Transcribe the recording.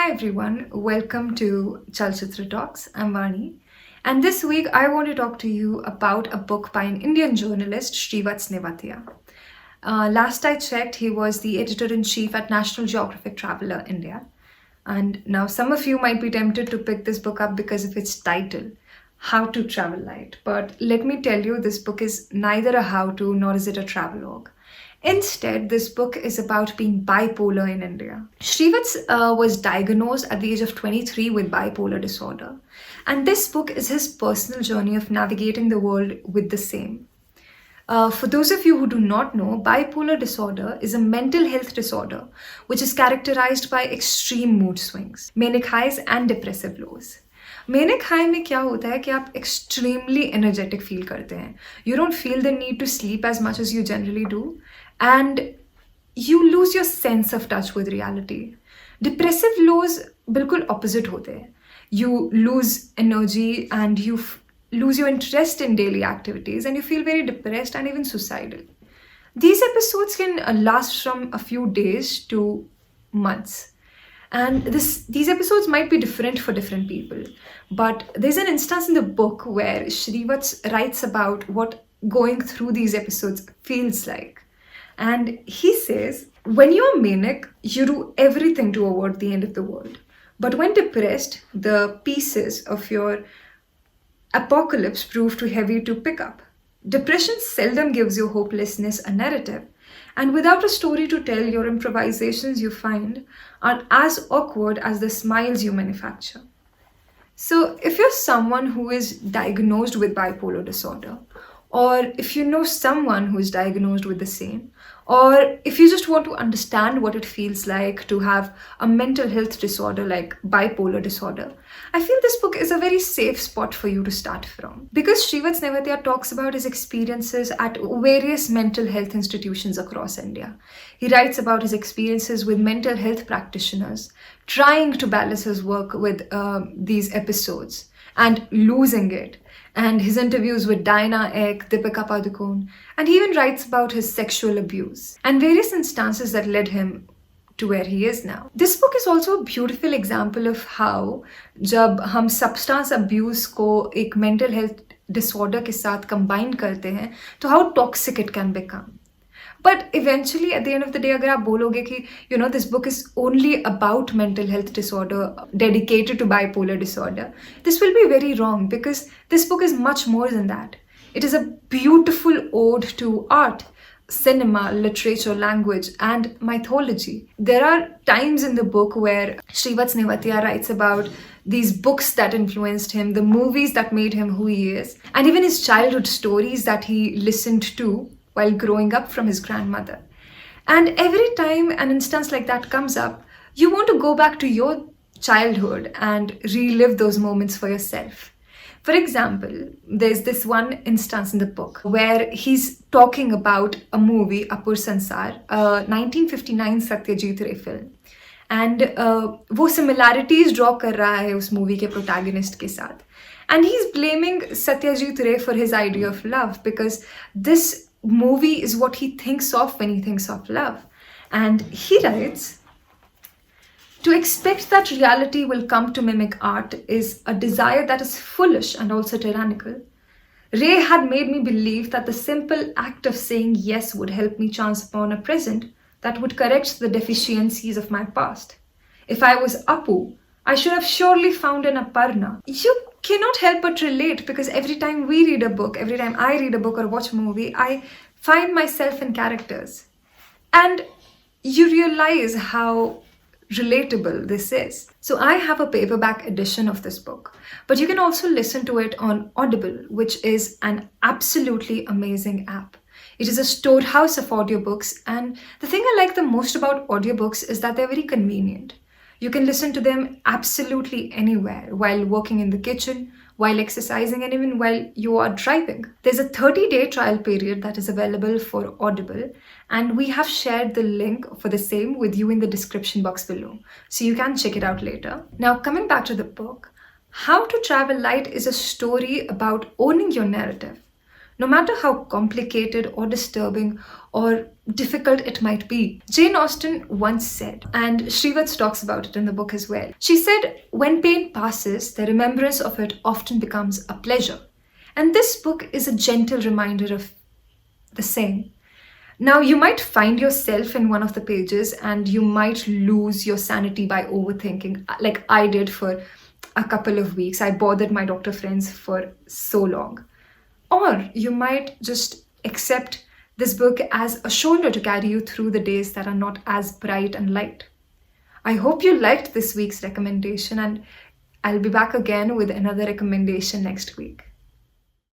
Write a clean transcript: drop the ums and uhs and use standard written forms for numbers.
Hi everyone, welcome to Chalchitra Talks. I'm Vani, and this week I want to talk to you about a book by an Indian journalist, Srivatsa Nevatia. Last I checked, he was the editor-in-chief at National Geographic Traveler India. And now some of you might be tempted to pick this book up because of its title, How to Travel Light. But let me tell you, this book is neither a how-to nor is it a travelogue. Instead, this book is about being bipolar in India. Srivats was diagnosed at the age of 23 with bipolar disorder, and this book is his personal journey of navigating the world with the same. For those of you who do not know, bipolar disorder is a mental health disorder which is characterized by extreme mood swings, manic highs and depressive lows. Manic high में क्या होता है कि आप extremely energetic feel करते हैं. You don't feel the need to sleep as much as you generally do and you lose your sense of touch with reality. Depressive लोज बिल्कुल ऑपोजिट होते हैं. You lose energy and you lose your interest in daily activities and you feel very depressed and even suicidal. These episodes can last from a few days to months. And these episodes might be different for different people. But there's an instance in the book where Srivats writes about what going through these episodes feels like. And he says, when you're manic, you do everything to avoid the end of the world. But when depressed, the pieces of your apocalypse prove too heavy to pick up. Depression seldom gives your hopelessness a narrative, and without a story to tell, your improvisations you find are as awkward as the smiles you manufacture. So, if you're someone who is diagnosed with bipolar disorder, or if you know someone who is diagnosed with the same, or if you just want to understand what it feels like to have a mental health disorder like bipolar disorder, I feel this book is a very safe spot for you to start from. Because Srivats Nevatia talks about his experiences at various mental health institutions across India. He writes about his experiences with mental health practitioners, trying to balance his work with these episodes and losing it, and his interviews with Diana Ek, Deepika Padukone, and he even writes about his sexual abuse and various instances that led him to where he is now. This book is also a beautiful example of how जब हम substance abuse को एक mental health disorder के साथ combine करते हैं, तो how toxic it can become. But eventually, at the end of the day, अगर आप बोलोगे कि this book is only about mental health disorder dedicated to bipolar disorder, this will be very wrong because this book is much more than that. It is a beautiful ode to art, cinema, literature, language, and mythology. There are times in the book where Srivats Nevatia writes about these books that influenced him, the movies that made him who he is, and even his childhood stories that he listened to while growing up from his grandmother. And every time an instance like that comes up, you want to go back to your childhood and relive those moments for yourself. For example, there's this one instance in the book where he's talking about a movie, Apur Sansar, a 1959 Satyajit Ray film. And वो similarities draw कर रहा है उस movie के protagonist के साथ. And he's blaming Satyajit Ray for his idea of love because this movie is what he thinks of when he thinks of love. And he writes, to expect that reality will come to mimic art is a desire that is foolish and also tyrannical. Ray had made me believe that the simple act of saying yes would help me chance upon a present that would correct the deficiencies of my past. If I was Apu, I should have surely found an Aparna. You cannot help but relate because every time we read a book, every time I read a book or watch a movie, I find myself in characters. And you realize how relatable this is. So I have a paperback edition of this book, but you can also listen to it on Audible, which is an absolutely amazing app. It is a storehouse of audiobooks, and the thing I like the most about audiobooks is that they're very convenient. You can listen to them absolutely anywhere, while working in the kitchen, while exercising, and even while you are driving. There's a 30-day trial period that is available for Audible, and we have shared the link for the same with you in the description box below, so you can check it out later. Now, coming back to the book, How to Travel Light is a story about owning your narrative, no matter how complicated or disturbing or difficult it might be. Jane Austen once said, and Srivatsa talks about it in the book as well. She said, when pain passes, the remembrance of it often becomes a pleasure. And this book is a gentle reminder of the same. Now, you might find yourself in one of the pages and you might lose your sanity by overthinking, like I did for a couple of weeks. I bothered my doctor friends for so long. Or you might just accept this book as a shoulder to carry you through the days that are not as bright and light. I hope you liked this week's recommendation, and I'll be back again with another recommendation next week.